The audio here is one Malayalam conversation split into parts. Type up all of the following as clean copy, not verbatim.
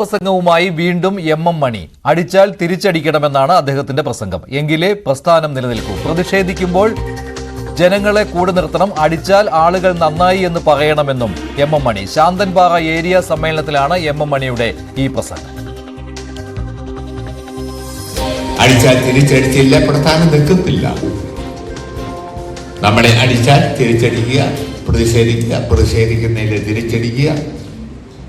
പ്രസംഗവുമായി വീണ്ടും എം മണി. അടിച്ചാൽ തിരിച്ചടിക്കണമെന്നാണ് അദ്ദേഹത്തിന്റെ പ്രസംഗം. എങ്കിലേ പ്രസ്ഥാനം നിലനിൽക്കൂ. പ്രതിഷേധിക്കുമ്പോൾ ജനങ്ങളെ കൂടെ നിർത്തണം. അടിച്ചാൽ ആളുകൾ നന്നായി എന്ന് പറയണമെന്നും എം മണി. ശാന്തൻപാറ ഏരിയ സമ്മേളനത്തിലാണ് എം മണിയുടെ ഈ പ്രസംഗം. അടിച്ചാൽ തിരിച്ചടിച്ചില്ല, പ്രസ്ഥാനം നിൽക്കുന്നില്ല. നമ്മളെ അടിച്ചാൽ തിരിച്ചടിക്കുക, പ്രതിഷേധിക്കുക, പ്രതിഷേധിക്കുന്നതിൽ തിരിച്ചടിക്കുക.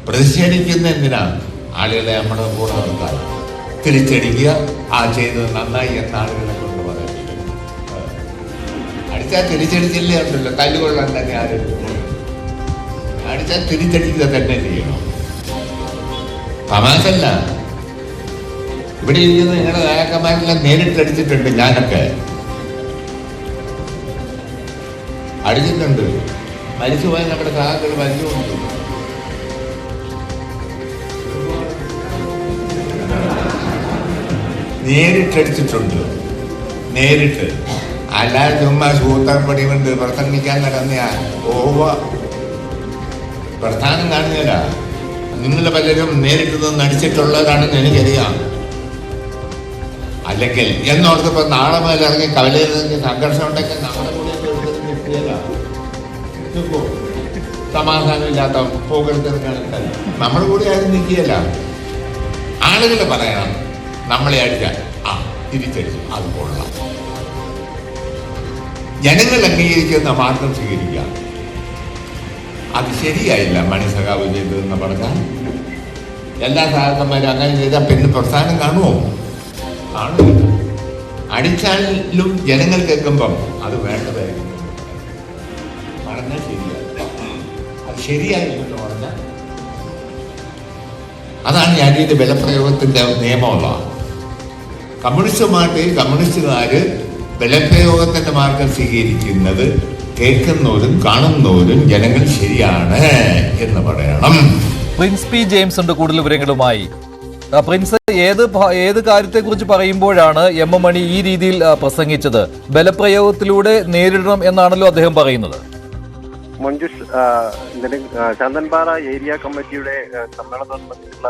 പ്രതിഷേധിക്കുന്ന എന്തിനാണ്? ആളുകളെ നമ്മുടെ കൂടെ നിർത്താൻ. തിരിച്ചടിക്കുക, ആ ചെയ്തത് നന്നായി എന്ന ആളുകളെ കൊണ്ട് പറയുന്നത്. അടിച്ചാൽ തിരിച്ചടിച്ചില്ലേ ഉണ്ടല്ലോ, കല്ലുകൊള്ളാൻ തന്നെ ആരും. അടിച്ചാൽ തിരിച്ചടിക്കുക തന്നെ ചെയ്യണം. തമാശല്ല. ഇവിടെ ഇരിക്കുന്ന നിങ്ങളുടെ നേതാക്കന്മാരെല്ലാം നേരിട്ടടിച്ചിട്ടുണ്ട്. ഞാനൊക്കെ അടിച്ചിട്ടുണ്ട്. മരിച്ചുപോയ നമ്മുടെ സഹാക്കൾ മരിച്ചുകൊണ്ട് നേരിട്ടടിച്ചിട്ടുണ്ട്. നേരിട്ട്. അല്ലാതെ ചുമ്മാ സൂത്രപ്പടി കൊണ്ട് പ്രസംഗിക്കാൻ നടന്ന പ്രസ്ഥാനം കാണുന്നില്ല. നിങ്ങൾ പലരും നേരിട്ട് നിന്ന് അടിച്ചിട്ടുള്ളതാണെന്ന് എനിക്കറിയാം. അല്ലെങ്കിൽ എന്നോർത്തപ്പോ നാളെ മുതൽ ഇറങ്ങി കവലയിൽ നിന്ന് സംഘർഷം ഉണ്ടെങ്കിൽ നമ്മുടെ കൂടെ കിട്ടിയല്ല. സമാധാനമില്ലാത്ത പോകരുതെന്ന് നമ്മുടെ കൂടെ ആരും നിൽക്കുകയല്ല. ആളുകൾ പറയണം, നമ്മളെ അടിച്ചാൽ തിരിച്ചടിച്ചു, അത് കൊള്ളാം. ജനങ്ങൾ അംഗീകരിക്കുന്ന മാർഗം സ്വീകരിക്കാം. അത് ശരിയായില്ല മണി സഖാവ് ചെയ്തതെന്ന് പറഞ്ഞാൽ എല്ലാ സഹാക്കന്മാരും അങ്ങനെ ചെയ്താൽ പിന്നെ പ്രസ്ഥാനം കാണുമോ? കാണുമില്ല. അടിച്ചാലും ജനങ്ങൾ കേൾക്കുമ്പം അത് വേണ്ടതായിരിക്കും. പറഞ്ഞാൽ ശരിയായി, അത് ശരിയായില്ലെന്ന് പറഞ്ഞാൽ അതാണ് അടിയുടെ ബലപ്രയോഗത്തിന്റെ നിയമമുള്ള. കമ്മ്യൂണിസ്റ്റുകാര് ബലപ്രയോഗത്തിന്റെ മാർഗം സ്വീകരിക്കുന്നത് കേൾക്കുന്നവരും കാണുന്നവരും ജനങ്ങൾ ശരിയാണ് എന്ന് പറയണം. പ്രിൻസ് പി ജെയിംസ് ഉണ്ട് കൂടുതൽ വിവരങ്ങളുമായി. പ്രിൻസ്, ഏത് കാര്യത്തെക്കുറിച്ച് പറയുമ്പോഴാണ് എം മണി ഈ രീതിയിൽ പ്രസംഗിച്ചത്? ബലപ്രയോഗത്തിലൂടെ നേരിടണം എന്നാണല്ലോ അദ്ദേഹം പറയുന്നത്. മഞ്ജുഷ്, ശാന്തൻപാറ ഏരിയ കമ്മിറ്റിയുടെ സമ്മേളനത്തോടനുബന്ധിച്ചുള്ള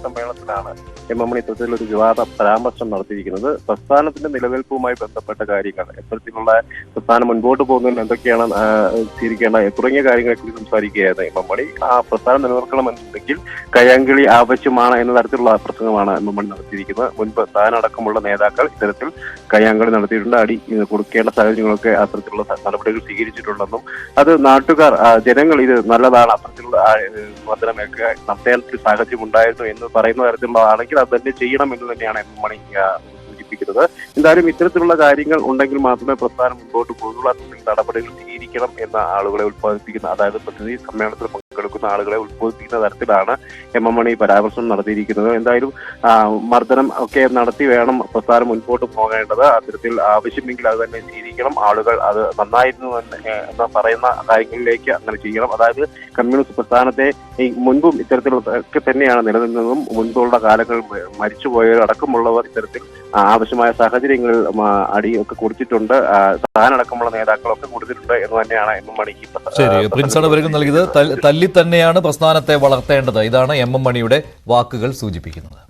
സമ്മേളനത്തിലാണ് എം മണി ഇത്തരത്തിലൊരു വിവാദ പരാമർശം നടത്തിയിരിക്കുന്നത്. പ്രസ്ഥാനത്തിന്റെ നിലനിൽപ്പുമായി ബന്ധപ്പെട്ട കാര്യങ്ങൾ, എത്തരത്തിലുള്ള പ്രസ്ഥാനം മുൻപോട്ട് പോകുന്നതിന് എന്തൊക്കെയാണ് സ്വീകരിക്കേണ്ട തുടങ്ങിയ കാര്യങ്ങളെക്കുറിച്ച് സംസാരിക്കുകയായിരുന്നു എം മണി. ആ പ്രസ്ഥാനം നിലനിർത്തണമെന്നുണ്ടെങ്കിൽ കയ്യാങ്കളി ആവശ്യമാണ് എന്ന തരത്തിലുള്ള പ്രസംഗമാണ് എം മണി നടത്തിയിരിക്കുന്നത്. മുൻപ് താനടക്കമുള്ള നേതാക്കൾ ഇത്തരത്തിൽ കയ്യാങ്കളി നടത്തിയിട്ടുണ്ട്. അടി കൊടുക്കേണ്ട സാഹചര്യങ്ങളൊക്കെ അത്തരത്തിലുള്ള നടപടികൾ സ്വീകരിച്ചിട്ടുണ്ടെന്നും അത് ജനങ്ങൾ ഇത് നല്ലതാണ്, അത്തരത്തിലുള്ള വർധനമൊക്കെ നടത്തേണ്ട സാഹചര്യം ഉണ്ടായിരുന്നു എന്ന് പറയുന്ന തരത്തിലുള്ളതാണെങ്കിൽ അത് തന്നെ ചെയ്യണം എന്ന് തന്നെയാണ് എം മണി സൂചിപ്പിക്കുന്നത്. എന്തായാലും ഇത്തരത്തിലുള്ള കാര്യങ്ങൾ ഉണ്ടെങ്കിൽ മാത്രമേ പ്രസ്ഥാനം മുമ്പോട്ട് പോകുള്ളൂ. അത്തരത്തിൽ നടപടികൾ സ്വീകരിക്കണം എന്ന ആളുകളെ ഉത്പാദിപ്പിക്കുന്ന, അതായത് പ്രതിനിധി സമ്മേളനത്തിൽ പങ്കെടുക്കുന്ന ആളുകളെ ഉത്ബോധിപ്പിക്കുന്ന തരത്തിലാണ് എം മണി പരാമർശം നടത്തിയിരിക്കുന്നത്. എന്തായാലും മർദ്ദനം ഒക്കെ നടത്തി വേണം പ്രസ്ഥാനം മുൻപോട്ട് പോകേണ്ടത്. അത്തരത്തിൽ ആവശ്യമെങ്കിൽ അത് തന്നെ സ്വീകരിക്കണം. ആളുകൾ അത് നന്നായിരുന്നു എന്ന് പറയുന്ന കാര്യങ്ങളിലേക്ക് അങ്ങനെ ചെയ്യണം. അതായത് കമ്മ്യൂണിസ്റ്റ് പ്രസ്ഥാനത്തെ മുൻപും ഇത്തരത്തിലൊക്കെ തന്നെയാണ് നിലനിന്നതും. മുൻപുള്ള കാലങ്ങളിൽ മരിച്ചുപോയവരടക്കമുള്ളവർ ഇത്തരത്തിൽ ആവശ്യമായ സാഹചര്യങ്ങളിൽ അടിയൊക്കെ കൊടുത്തിട്ടുണ്ട്. താനടക്കമുള്ള നേതാക്കളൊക്കെ കൊടുത്തിട്ടുണ്ട് എന്ന് തന്നെയാണ് എം മണിക്ക്. ശരി, പ്രിൻസാണ് വിവരങ്ങൾ നൽകിയത്. തല്ലി തന്നെയാണ് പ്രസ്ഥാനത്തെ വളർത്തേണ്ടത്. ഇതാണ് എം മണിയുടെ വാക്കുകൾ സൂചിപ്പിക്കുന്നത്.